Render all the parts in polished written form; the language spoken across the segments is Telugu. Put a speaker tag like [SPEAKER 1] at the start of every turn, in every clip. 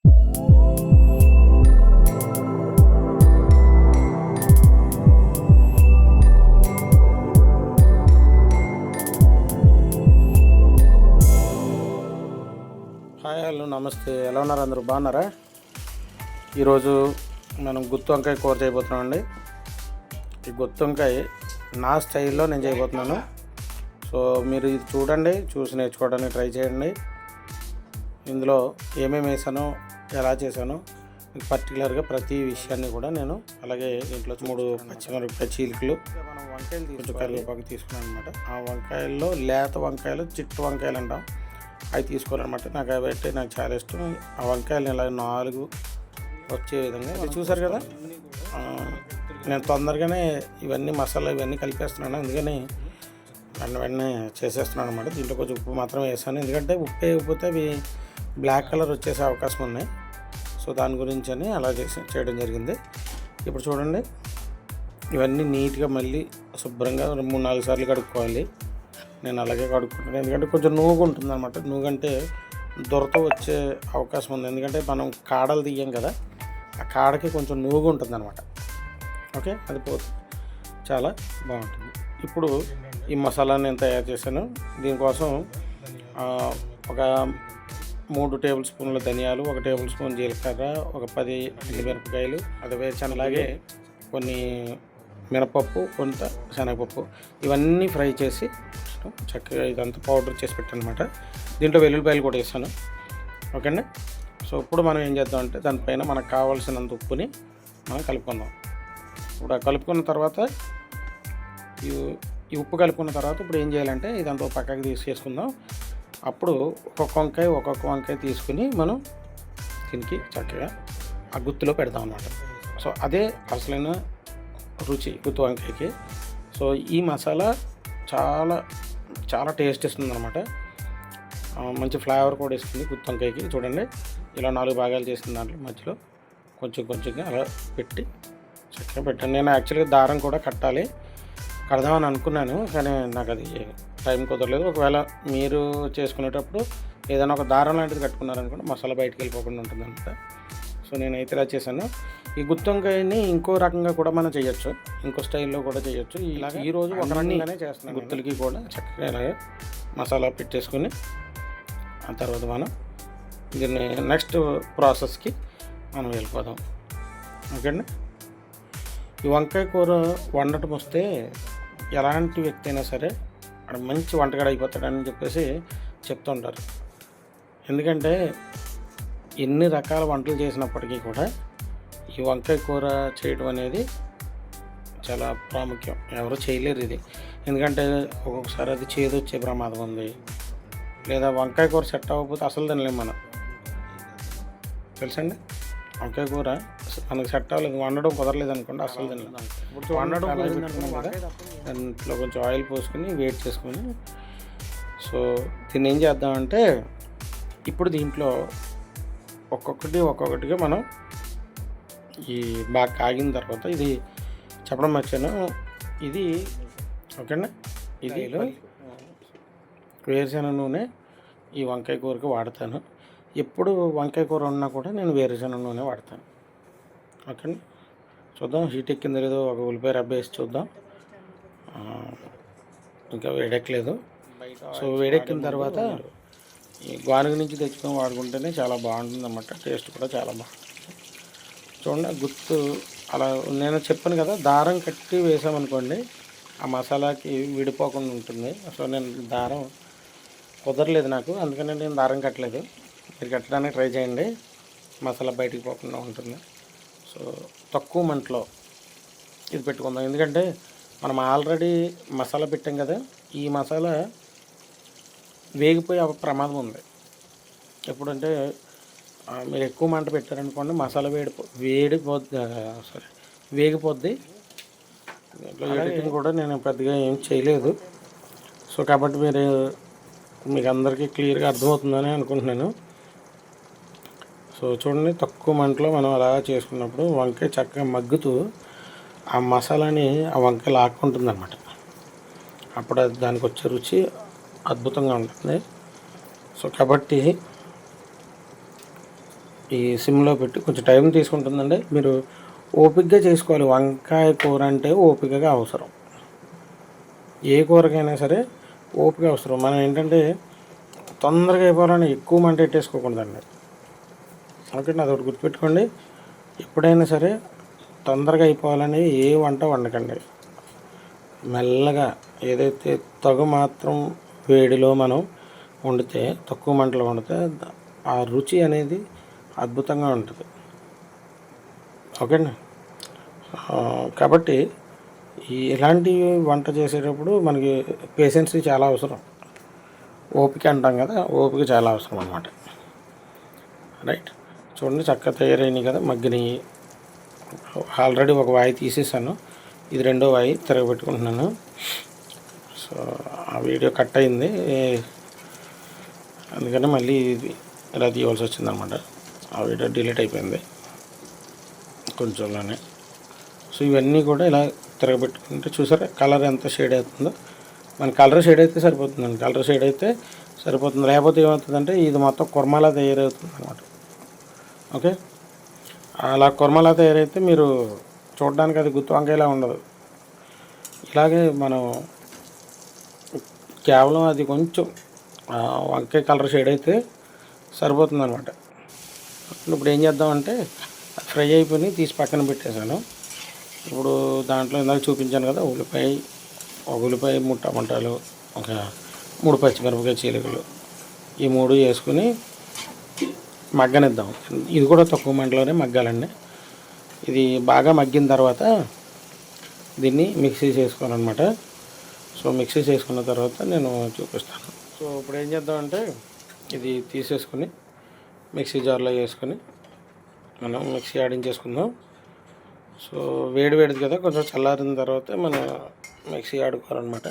[SPEAKER 1] హాయ్ హలో నమస్తే, ఎలా ఉన్నారు అందరూ? బాగున్నారా? ఈరోజు మనం గుత్తి వంకాయ కూర చేయబోతున్నాం అండి. ఈ గుత్తి వంకాయ నా స్టైల్లో నేను చేయబోతున్నాను. సో మీరు ఇది చూడండి, చూసి నేర్చుకోవడానికి ట్రై చేయండి. ఇందులో ఏమేమి వేసానో, ఎలా చేశానో పర్టికులర్గా ప్రతి విషయాన్ని కూడా నేను, అలాగే దీంట్లో 3 పచ్చిమిరపకాయ చీలికలు, మనం వంకాయలు కొంచెం కరివేపాకు తీసుకున్నాను అనమాట. ఆ వంకాయల్లో లేత వంకాయలు, చిట్టు వంకాయలు అంటాం, అవి తీసుకోవాలన్నమాట. నాకు అవి అంటే నాకు చాలా ఇష్టం. ఆ వంకాయలు ఇలా 4 వచ్చే విధంగా ఇది చూసారు కదా. నేను తొందరగానే ఇవన్నీ మసాలా ఇవన్నీ కలిపేస్తున్నాను, అందుకని వెంటనే చేసేస్తున్నాను అనమాట. దీంట్లో కొంచెం ఉప్పు మాత్రం వేసాను, ఎందుకంటే ఉప్పు వేయకపోతే అవి బ్లాక్ కలర్ వచ్చేసే అవకాశం ఉన్నాయి. సో దాని గురించి అని అలా చేయడం జరిగింది. ఇప్పుడు చూడండి, ఇవన్నీ నీట్గా మళ్ళీ శుభ్రంగా 3-4 సార్లు కడుక్కోవాలి. నేను అలాగే కడుక్కుంటాను, ఎందుకంటే కొంచెం నూగు ఉంటుంది అనమాట. నూగంటే దొరతో వచ్చే అవకాశం ఉంది, ఎందుకంటే మనం కాడలు తీయం కదా, ఆ కాడకి కొంచెం నూగు ఉంటుంది అనమాట. ఓకే, అది పోతే చాలా బాగుంటుంది. ఇప్పుడు ఈ మసాలాని నేను తయారు చేశాను. దీనికోసం ఒక 3 టేబుల్ స్పూన్ల ధనియాలు, 1 టేబుల్ స్పూన్ జీలకర్ర, ఒక 10 ఎండుమిరపకాయలు, అది వేసాను. అలాగే కొన్ని మినపప్పు, కొంత శనగపప్పు, ఇవన్నీ ఫ్రై చేసి చక్కగా ఇదంతా పౌడర్ చేసి పెట్టాను అనమాట. దీంట్లో వెల్లుల్లిపాయలు కూడా వేసాను. ఓకే అండి. సో ఇప్పుడు మనం ఏం చేద్దామంటే, దానిపైన మనకు కావాల్సినంత ఉప్పుని మనం కలుపుకుందాం. ఇప్పుడు కలుపుకున్న తర్వాత ఈ ఉప్పు కలుపుకున్న తర్వాత ఇప్పుడు ఏం చేయాలంటే, ఇదంతా పక్కకి తీసేసుకుందాం. అప్పుడు ఒక్కొక్క వంకాయ తీసుకుని మనం దీనికి చక్కగా ఆ గుత్తిలో పెడతాం అన్నమాట. సో అదే అసలైన రుచి గుత్తి వంకాయకి. సో ఈ మసాలా చాలా చాలా టేస్ట్ ఇస్తుంది అనమాట. మంచి ఫ్లేవర్ కూడా ఇస్తుంది గుత్తి వంకాయకి. చూడండి, ఇలా 4 భాగాలు చేసిన దాంట్లో మధ్యలో కొంచెంగా అలా పెట్టి చక్కగా పెట్టాను. నేను యాక్చువల్గా దారం కూడా కడదామని అనుకున్నాను, కానీ నాకు అది టైం కుదరలేదు. ఒకవేళ మీరు చేసుకునేటప్పుడు ఏదైనా ఒక దారం లాంటిది కట్టుకున్నారనుకోండి, మసాలా బయటకు వెళ్ళిపోకుండా ఉంటుంది అనమాట. సో నేనైతే ఇలా చేశాను. ఈ గుత్తి వంకాయని ఇంకో రకంగా కూడా మనం చేయొచ్చు, ఇంకో స్టైల్లో కూడా చేయొచ్చు. ఇలాగ ఈరోజు ఒక రకంగానే చేస్తున్నాను. గుత్తులకి కూడా చక్కగా ఇలాగ మసాలా పెట్టేసుకుని ఆ తర్వాత మనం దీన్ని నెక్స్ట్ ప్రాసెస్కి మనం వెళ్ళిపోదాం. ఓకే అండి. ఈ వంకాయ కూర వండటం వస్తే ఎలాంటి వ్యక్తి అయినా సరే అక్కడ మంచి వంటగాడు అయిపోతాడని చెప్పేసి చెప్తుంటారు. ఎందుకంటే ఎన్ని రకాల వంటలు చేసినప్పటికీ కూడా ఈ వంకాయ కూర చేయడం అనేది చాలా ప్రాముఖ్యం. ఎవరు చేయలేరు ఇది, ఎందుకంటే ఒక్కొక్కసారి అది చేదొచ్చే ప్రమాదం ఉంది, లేదా వంకాయ కూర సెట్ అవ్వకపోతే అసలు తినలేము మనం. తెలుసండి, వంకాయ కూర మనకు సెట్ అవ్వలేదు, వండడం కుదరలేదు అనుకోండి, అసలు తినలేము. ఇప్పుడు వండడం కుదిరిందనుకున్నాం కదా, దాంట్లో కొంచెం ఆయిల్ పోసుకొని వేడి చేసుకొని, సో దీన్ని ఏం చేద్దామంటే, ఇప్పుడు దీంట్లో ఒక్కొక్కటిగా మనం ఈ బాగా కాగిన తర్వాత, ఇది చెప్పడం మర్చాను, ఇది ఓకేనా, ఇది వేరుశెనగ నూనె ఈ వంకాయ కూరకి వాడతాను. ఎప్పుడు వంకాయ కూర ఉన్నా కూడా నేను వేరుశెనగ నూనె వాడతాను. ఓకే, చూద్దాం హీట్ ఎక్కిందో లేదో. ఒక ఉల్లిపాయ రబ్బ వేసి చూద్దాం. ఇంకా వేడెక్కలేదు. సో వేడెక్కిన తర్వాత ఈ గానుగ నుంచి తెచ్చుకొని వాడుకుంటేనే చాలా బాగుంటుంది అన్నమాట. టేస్ట్ కూడా చాలా బాగుంటుంది. చూడండి, గుత్తు అలా నేను చెప్పాను కదా, దారం కట్టి వేసామనుకోండి ఆ మసాలాకి విడిపోకుండా ఉంటుంది. సో నేను దారం కుదరలేదు నాకు, అందుకని నేను దారం కట్టలేదు. మీరు కట్టడానికి ట్రై చేయండి, మసాలా బయటికి పోకుండా ఉంటుంది. సో తక్కువ మంటలో ఇది పెట్టుకుందాం, ఎందుకంటే మనం ఆల్రెడీ మసాలా పెట్టాం కదా, ఈ మసాలా వేగిపోయే ప్రమాదం ఉంది. ఎప్పుడంటే మీరు ఎక్కువ మంట పెట్టారనుకోండి, మసాలా వేగిపోద్ది. ఎడిటింగ్ కూడా నేను పెద్దగా ఏం చేయలేదు. సో కాబట్టి మీకు అందరికీ క్లియర్గా అర్థమవుతుందని అనుకుంటున్నాను. సో చూడండి, తక్కువ మంటలో మనం అలా చేసుకున్నప్పుడు వంకాయ చక్కగా మగ్గుతూ ఆ మసాలాని ఆ వంకాయ లాక్కుంటుంది అన్నమాట. అప్పుడు దానికి వచ్చే రుచి అద్భుతంగా ఉంటుంది. సో కాబట్టి ఈ సిమ్లో పెట్టి కొంచెం టైం తీసుకుంటుందండి. మీరు ఓపికగా చేసుకోవాలి. వంకాయ కూర అంటే ఓపికగా అవసరం. ఏ కూరకైనా సరే ఓపిక అవసరం. మనం ఏంటంటే తొందరగా అయిపోవాలని ఎక్కువ మంట పెట్టేసుకోకూడదండి. ఓకేనా, అదొకటి గుర్తుపెట్టుకోండి. ఎప్పుడైనా సరే తొందరగా అయిపోవాలని ఏ వంట వండకండి. మెల్లగా ఏదైతే తగు మాత్రం వేడిలో మనం వండితే, తక్కువ మంటలో వండితే ఆ రుచి అనేది అద్భుతంగా ఉంటుంది. ఓకేనా. కాబట్టి ఇలాంటి వంట చేసేటప్పుడు మనకి పేషెన్సీ చాలా అవసరం. ఓపిక అంటాం కదా, ఓపిక చాలా అవసరం అన్నమాట. రైట్, చూడండి చక్కగా తయారైనవి కదా, మగ్గినవి. ఆల్రెడీ ఒక వాయి తీసేసాను, ఇది రెండో వాయి తిరగబెట్టుకుంటున్నాను. సో ఆ వీడియో కట్ అయింది, అందుకని మళ్ళీ ఇది ఇలా తీయవలసి వచ్చిందనమాట. ఆ వీడియో డిలీట్ అయిపోయింది కొంచెంలోనే. సో ఇవన్నీ కూడా ఇలా తిరగబెట్టుకుంటే చూసారా కలర్ ఎంత షేడ్ అవుతుందో. మన కలర్ షేడ్ అయితే సరిపోతుందండి, కలర్ షేడ్ అయితే సరిపోతుంది. లేకపోతే ఏమవుతుందంటే ఇది మొత్తం కుర్మాలా తయారవుతుంది అనమాట. ఓకే, అలా కుర్మాలా తయారైతే మీరు చూడడానికి అది గుత్తి వంకాయలా ఉండదు. ఇలాగే మనం కేవలం అది కొంచెం వంకాయ కలర్ షేడ్ అయితే సరిపోతుంది అనమాట. ఇప్పుడు ఏం చేద్దామంటే ఫ్రై అయిపోయి తీసి పక్కన పెట్టేశాను. ఇప్పుడు దాంట్లో ఇందాక చూపించాను కదా, ఉల్లిపాయ 3 టమాటాలు, ఒక 3 పచ్చిమిరపకాయ చీలికలు, ఈ 3 వేసుకుని మగ్గనిద్దాం. ఇది కూడా తక్కువ మంటలోనే మగ్గాలండి. ఇది బాగా మగ్గిన తర్వాత దీన్ని మిక్సీ చేసుకోవాలన్నమాట. సో మిక్సీ చేసుకున్న తర్వాత నేను చూపిస్తాను. సో ఇప్పుడు ఏం చేద్దామంటే ఇది తీసేసుకుని మిక్సీ జార్లో వేసుకొని మనం మిక్సీ ఆడించేసుకుందాం. సో వేడిది కదా, కొంచెం చల్లారిన తర్వాత మనం మిక్సీ ఆడుకోవాలన్నమాట.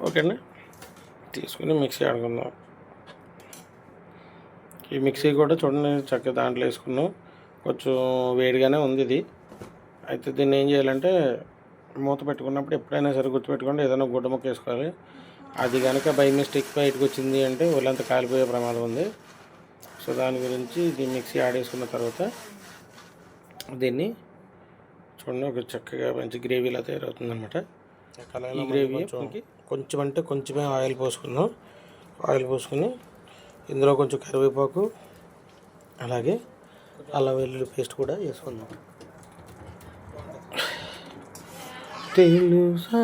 [SPEAKER 1] ఓకే అండి, తీసుకుని మిక్సీ ఆడుకుందాం. ఈ మిక్సీ కూడా చూడండి చక్కగా దాంట్లో వేసుకున్నాం. కొంచెం వేడిగానే ఉంది ఇది. అయితే దీన్ని ఏం చేయాలంటే మూత పెట్టుకున్నప్పుడు ఎప్పుడైనా సరే గుర్తుపెట్టుకోండి, ఏదైనా గుడ్డ ముక్క వేసుకోవాలి. అది కనుక బై మిస్టేక్ బయటకు వచ్చింది అంటే ఒళ్ళంతా కాలిపోయే ప్రమాదం ఉంది. సో దాని గురించి దీన్ని మిక్సీ ఆడేసుకున్న తర్వాత దీన్ని చూడండి ఒక చక్కగా మంచి గ్రేవీలా తయారవుతుంది అనమాట. ఈ గ్రేవీ కొంచెం అంటే కొంచెమే ఆయిల్ పోసుకుందాం. ఆయిల్ పోసుకుని ఇందులో కొంచెం కరివేపాకు, అలాగే అల్లం వెల్లుల్లి పేస్ట్ కూడా వేసుకుందాం. తెలుసా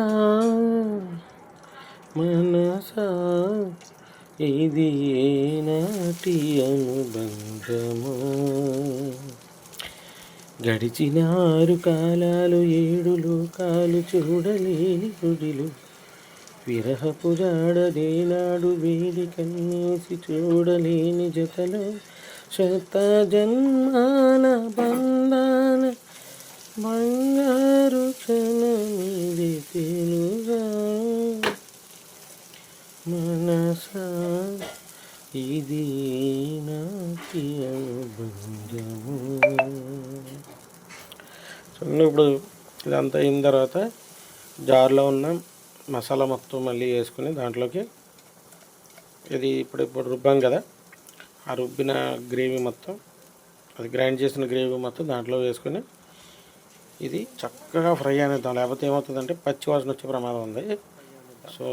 [SPEAKER 1] మనసా ఇది ఏనాటి అనుబంధము, గడిచిన 6 కాలాలు 7 లోకాలు చూడలేని గుడిలు, విరహపు జాడదేనాడు వేడి కన్నేసి చూడలేని జతలో, శత జన్మాల బంధాన బంగారు క్షణమిది తెలుగా మనసా ఇది నాటి అనుబంధము. చూడండి ఇప్పుడు ఇదంతా అయిన తర్వాత జార్లో ఉన్న మసాలా మొత్తం మళ్ళీ వేసుకుని దాంట్లోకి ఇది ఇప్పుడు రుబ్బాం కదా, ఆ రుబ్బిన గ్రేవీ మొత్తం, అది గ్రైండ్ చేసిన గ్రేవీ మొత్తం దాంట్లో వేసుకొని ఇది చక్కగా ఫ్రై అనేద్దాం. లేకపోతే ఏమవుతుందంటే పచ్చి వాసన వచ్చే ప్రమాదం ఉంది. సో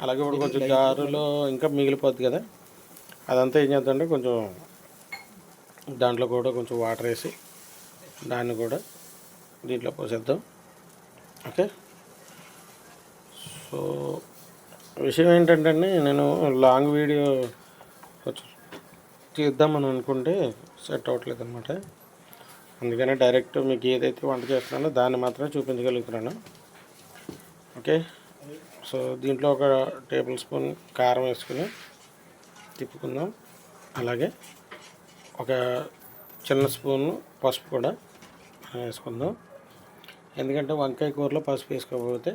[SPEAKER 1] అలాగే ఇప్పుడు కొంచెం జారులో ఇంకా మిగిలిపోద్ది కదా, అదంతా ఏం చేద్దామంటే కొంచెం దాంట్లో కూడా కొంచెం వాటర్ వేసి దాన్ని కూడా దీంట్లో పోసేద్దాం. ఓకే, సో విషయం ఏంటంటే నేను లాంగ్ వీడియో కొంచెం తీద్దామని అనుకుంటే సెట్ అవ్వట్లేదు అనమాట. అందుకనే డైరెక్ట్ మీకు ఏదైతే వంట చేస్తున్నానో దాన్ని మాత్రమే చూపించగలుగుతున్నాను. ఓకే, సో దీంట్లో ఒక టేబుల్ స్పూన్ కారం వేసుకుని తిప్పుకుందాం. అలాగే ఒక చిన్న స్పూన్ పసుపు కూడా వేసుకుందాం. ఎందుకంటే వంకాయ కూరలో పసుపు వేసుకోకపోతే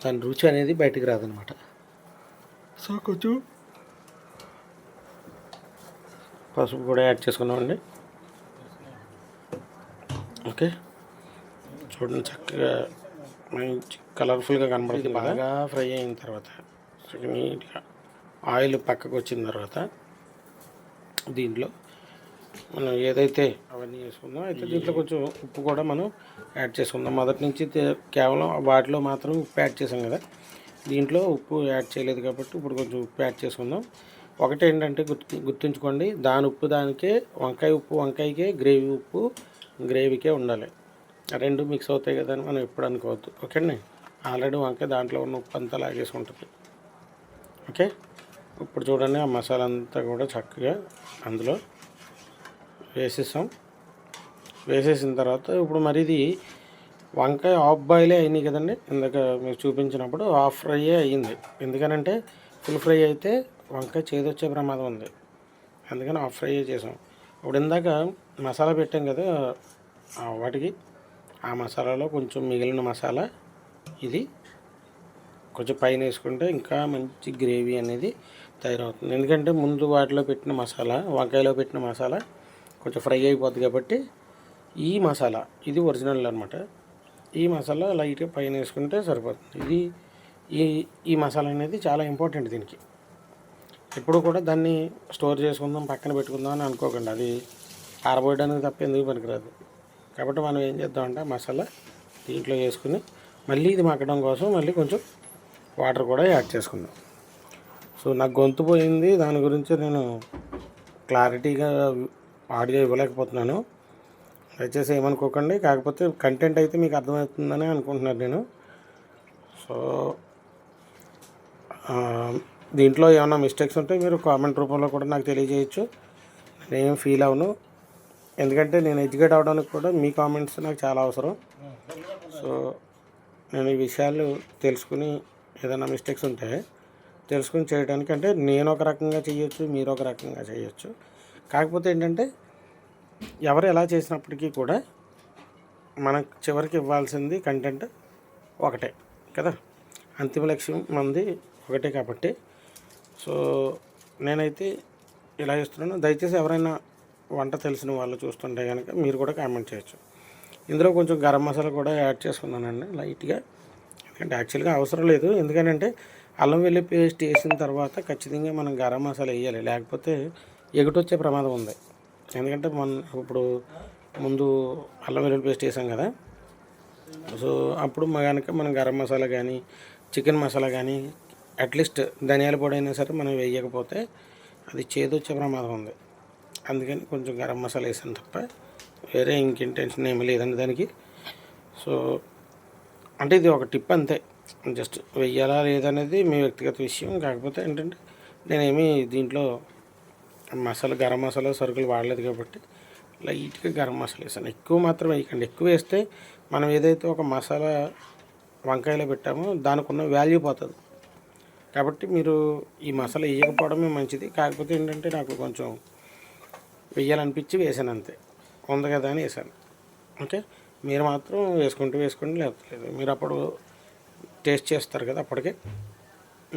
[SPEAKER 1] దాని రుచి అనేది బయటికి రాదనమాట. సో కొంచెం పసుపు కూడా యాడ్ చేసుకున్నామండి. ఓకే, చూడండి చక్కగా మంచి కలర్ఫుల్గా కనబడుతుంది. బాగా ఫ్రై అయిన తర్వాత నీట్గా ఆయిల్ పక్కకు వచ్చిన తర్వాత దీంట్లో మనం ఏదైతే అవన్నీ వేసుకుందాం, అయితే దీంట్లో కొంచెం ఉప్పు కూడా మనం యాడ్ చేసుకుందాం. మొదటి నుంచి కేవలం వాటిలో మాత్రం ఉప్పు యాడ్ చేసాం కదా, దీంట్లో ఉప్పు యాడ్ చేయలేదు కాబట్టి ఇప్పుడు కొంచెం ఉప్పు యాడ్ చేసుకుందాం. ఒకటి ఏంటంటే గుర్తుంచుకోండి, దాని ఉప్పు దానికే, వంకాయ ఉప్పు వంకాయకే, గ్రేవీ ఉప్పు గ్రేవీకే ఉండాలి. రెండు మిక్స్ అవుతాయి కదా అని మనం ఎప్పుడు అనుకోవద్దు. ఓకే అండి, ఆల్రెడీ వంకాయ దాంట్లో ఉన్న ఉప్పు అంతా లాగేసుకుంటుంది. ఓకే, ఇప్పుడు చూడండి ఆ మసాలా అంతా కూడా చక్కగా అందులో వేసేసాం. వేసేసిన తర్వాత ఇప్పుడు మరి ఇది వంకాయ హాఫ్ బాయిలే అయినాయి కదండి, ఇందాక మీకు చూపించినప్పుడు హాఫ్ ఫ్రైయే అయ్యింది. ఎందుకనంటే ఫుల్ ఫ్రై అయితే వంకాయ చేదొచ్చే ప్రమాదం ఉంది, అందుకని హాఫ్ ఫ్రై చేసాం. ఇప్పుడు ఇందాక మసాలా పెట్టాం కదా వాటికి, ఆ మసాలాలో కొంచెం మిగిలిన మసాలా ఇది కొంచెం పైన వేసుకుంటే ఇంకా మంచి గ్రేవీ అనేది తయారవుతుంది. ఎందుకంటే ముందు వాటిలో పెట్టిన మసాలా, వంకాయలో పెట్టిన మసాలా కొంచెం ఫ్రై అయిపోద్ది కాబట్టి ఈ మసాలా ఇది ఒరిజినల్ అనమాట. ఈ మసాలా లైట్గా పైన వేసుకుంటే సరిపోతుంది. ఇది ఈ మసాలా అనేది చాలా ఇంపార్టెంట్ దీనికి. ఎప్పుడు కూడా దాన్ని స్టోర్ చేసుకుందాం, పక్కన పెట్టుకుందాం అని అనుకోకండి, అది ఆరబోయడానికి తప్ప ఎందుకు పనికిరాదు. కాబట్టి మనం ఏం చేద్దామంటే మసాలా దీంట్లో వేసుకుని మళ్ళీ ఇది మగ్గడం కోసం మళ్ళీ కొంచెం వాటర్ కూడా యాడ్ చేసుకుందాం. సో నాకు గొంతు పోయింది, దాని గురించి నేను క్లారిటీగా ఆడియో ఇవ్వలేకపోతున్నాను, దయచేసి ఏమనుకోకండి. కాకపోతే కంటెంట్ అయితే మీకు అర్థమవుతుందని అనుకుంటున్నాను నేను. సో దీంట్లో ఏమైనా మిస్టేక్స్ ఉంటే మీరు కామెంట్ రూపంలో కూడా నాకు తెలియజేయచ్చు, నేనేం ఫీల్ అవ్వను. ఎందుకంటే నేను ఎడ్యుకేట్ అవ్వడానికి కూడా మీ కామెంట్స్ నాకు చాలా అవసరం. సో నేను ఈ విషయాలు తెలుసుకుని ఏదైనా మిస్టేక్స్ ఉంటే తెలుసుకుని చేయడానికి, అంటే నేను ఒక రకంగా చేయొచ్చు, మీరు ఒక రకంగా చేయొచ్చు. కాకపోతే ఏంటంటే ఎవరు ఎలా చేసినప్పటికీ కూడా మనకు చివరికి ఇవ్వాల్సింది కంటెంట్ ఒకటే కదా, అంతిమ లక్ష్యం మంది ఒకటే కాబట్టి. సో నేనైతే ఇలా చేస్తున్నాను. దయచేసి ఎవరైనా వంట తెలిసిన వాళ్ళు చూస్తుంటే కనుక మీరు కూడా కామెంట్ చేయొచ్చు. ఇందులో కొంచెం గరం మసాలా కూడా యాడ్ చేసుకున్నానండి లైట్గా, ఎందుకంటే యాక్చువల్గా అవసరం లేదు. ఎందుకంటే అల్లం వెల్లుల్లి పేస్ట్ వేసిన తర్వాత ఖచ్చితంగా మనం గరం మసాలా వేయాలి, లేకపోతే ఎగుటొచ్చే ప్రమాదం ఉంది. ఎందుకంటే ఇప్పుడు ముందు అల్లం వెల్లుల్లి పేస్ట్ వేసాం కదా, సో అప్పుడు కనుక మనం గరం మసాలా కానీ చికెన్ మసాలా కానీ అట్లీస్ట్ ధనియాల పొడి అయినా సరే మనం వేయకపోతే అది చేదొచ్చే ప్రమాదం ఉంది. అందుకని కొంచెం గరం మసాలా వేసాను తప్ప వేరే ఇంటెన్షన్ ఏమీ లేదండి దానికి. సో అంటే ఇది ఒక టిప్ అంతే, జస్ట్ వెయ్యాలా లేదనేది మీ వ్యక్తిగత విషయం. కాకపోతే ఏంటంటే నేనేమి దీంట్లో గరం మసాలా సరుకులు వాడలేదు కాబట్టి లైట్గా గరం మసాలా వేసాను. ఎక్కువ మాత్రం వేయకండి, ఎక్కువ వేస్తే మనం ఏదైతే ఒక మసాలా వంకాయలో పెట్టామో దానికి ఉన్న వాల్యూ పోతుంది. కాబట్టి మీరు ఈ మసాలా వేయకపోవడమే మంచిది. కాకపోతే ఏంటంటే నాకు కొంచెం వేయాలనిపించి వేసాను అంతే, ఉంది కదా అని వేసాను. ఓకే, మీరు మాత్రం వేసుకోండి, లేకపోతే లేదు. మీరు అప్పుడు టేస్ట్ చేస్తారు కదా, అప్పటికే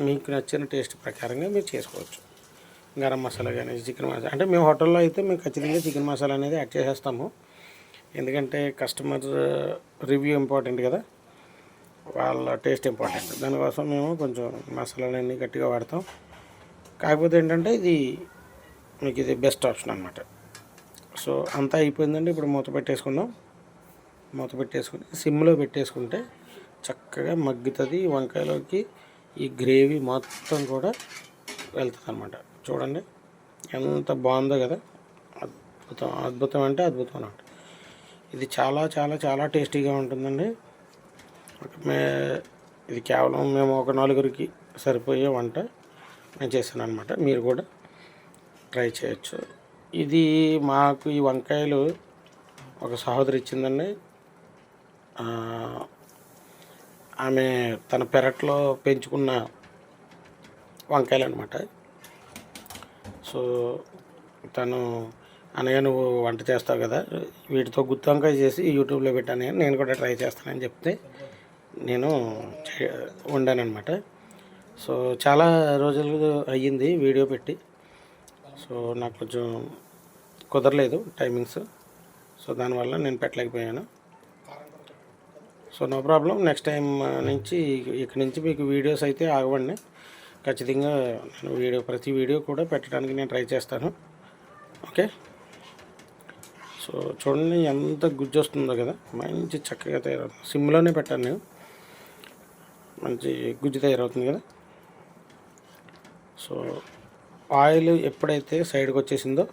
[SPEAKER 1] మీకు నచ్చిన టేస్ట్ ప్రకారంగా మీరు చేసుకోవచ్చు. గరం మసాలా కానీ చికెన్ మసాలా, అంటే మేము హోటల్లో అయితే మేము ఖచ్చితంగా చికెన్ మసాలా అనేది యాడ్ చేసేస్తాము. ఎందుకంటే కస్టమర్ రివ్యూ ఇంపార్టెంట్ కదా, వాళ్ళ టేస్ట్ ఇంపార్టెంట్. దానికోసం మేము కొంచెం మసాలాలన్నీ గట్టిగా వాడతాం. కాకపోతే ఏంటంటే మీకు ఇది బెస్ట్ ఆప్షన్ అనమాట. సో అంతా అయిపోయిందండి. ఇప్పుడు మూత పెట్టేసుకుందాం. మూత పెట్టేసుకుని సిమ్లో పెట్టేసుకుంటే చక్కగా మగ్గుతుంది. వంకాయలోకి ఈ గ్రేవీ మొత్తం కూడా వెళ్తుంది అనమాట. చూడండి ఎంత బాగుందో కదా, అద్భుతం అంటే అద్భుతం అనమాట. ఇది చాలా చాలా చాలా టేస్టీగా ఉంటుందండి. ఇది కేవలం మేము ఒక నలుగురికి సరిపోయే వంట నేను చేశాను అనమాట. మీరు కూడా ట్రై చేయొచ్చు. ఇది మాకు ఈ వంకాయలు ఒక సహోదరి ఇచ్చిందండి. ఆమె తన పెరట్లో పెంచుకున్న వంకాయలు అనమాట. సో తను, అన్నయ్య నువ్వు వంట చేస్తావు కదా, వీటితో గుత్తి వంకాయ చేసి యూట్యూబ్లో పెట్టాను, నేను కూడా ట్రై చేస్తానని చెప్తే నేను వండాను అనమాట. సో చాలా రోజులు అయ్యింది వీడియో పెట్టి, సో నాకు కొంచెం కుదరలేదు టైమింగ్స్. సో దానివల్ల నేను పెట్టలేకపోయాను. So no problem, next time నుంచి ఇక్కడి నుంచి మీకు వీడియోస్ అయితే ఆగవండి. ఖచ్చితంగా నేను ప్రతి వీడియో కూడా పెట్టడానికి నేను ట్రై చేస్తాను. ఓకే, సో చూడండి ఎంత గుజ్జు వస్తుందో కదా, మంచి చక్కగా తయారవుతుంది. సిమ్లోనే పెట్టాను నేను, మంచి గుజ్జు తయారవుతుంది కదా. సో ఆయిల్ ఎప్పుడైతే సైడ్కి వచ్చేసిందో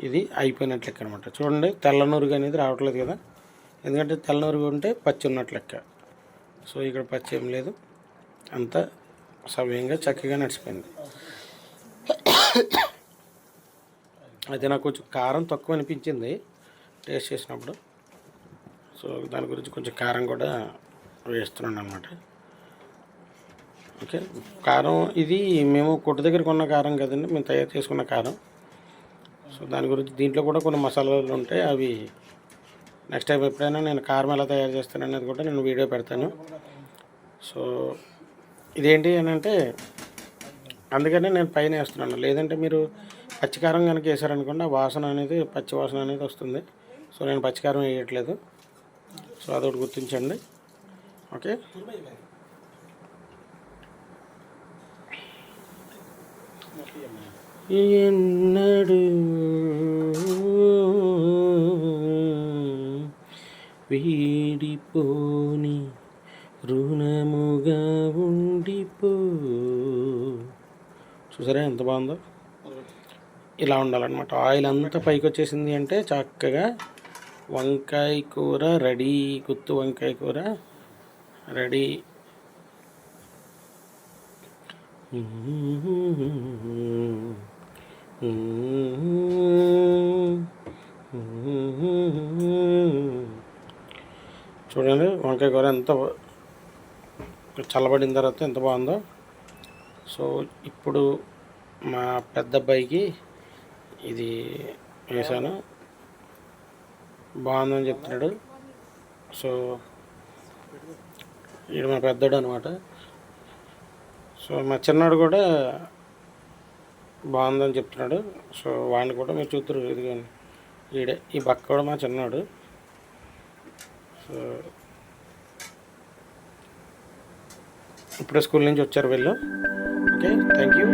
[SPEAKER 1] ఇది అయిపోయినట్లు లెక్క అనమాట. చూడండి తెల్ల నురుగు అనేది రావట్లేదు కదా, ఎందుకంటే తెల్ల నురుగు ఉంటే పచ్చి ఉన్నట్లు లెక్క. సో ఇక్కడ పచ్చి ఏం లేదు, అంతా సవ్యంగా చక్కగా నడిచిపోయింది. అయితే నాకు కొంచెం కారం తక్కువ అనిపించింది టేస్ట్ చేసినప్పుడు. సో దాని గురించి కొంచెం కారం కూడా వేస్తున్నాను అనమాట. ఓకే, కారం ఇది మేము కొట్టు దగ్గర కొన్న కారం కదండి, మేము తయారు చేసుకున్న కారం. సో దాని గురించి దీంట్లో కూడా కొన్ని మసాలాలు ఉంటాయి, అవి నెక్స్ట్ టైం ఎప్పుడైనా నేను కారం ఎలా తయారు చేస్తాను అనేది కూడా నేను వీడియో పెడతాను. సో ఇదేంటి అని అంటే అందుకనే నేను పైన వేస్తున్నాను, లేదంటే మీరు పచ్చికారం కనుక వేసారనుకోండి ఆ వాసన అనేది పచ్చి వాసన అనేది వస్తుంది. సో నేను పచ్చికారం వేయట్లేదు, సో అదొకటి గుర్తించండి. ఓకే, ఎన్నడు వీడిపోని రుణముగా ఉండిపో. చూసారా ఎంత బాగుందో, ఇలా ఉండాలన్నమాట. ఆయిల్ అంతా పైకి వచ్చేసింది అంటే చక్కగా వంకాయ కూర రెడీ, గుత్తు వంకాయ కూర రెడీ. చూడండి వంకాయ కూర ఎంత చల్లబడిన తర్వాత ఎంత బాగుందో. సో ఇప్పుడు మా పెద్ద అబ్బాయికి ఇది వేసాను, బాగుందని చెప్తున్నాడు. సో ఇది మా పెద్దోడు అనమాట. సో మా చిన్నాడు కూడా బాగుందని చెప్తున్నాడు. సో వాడిని కూడా మీరు చూద్దరు, ఇది ఈడే ఈ బక్క కూడా మా చిన్నాడు. సో ఇప్పుడే స్కూల్ నుంచి వచ్చారు వీళ్ళు. Okay, thank you.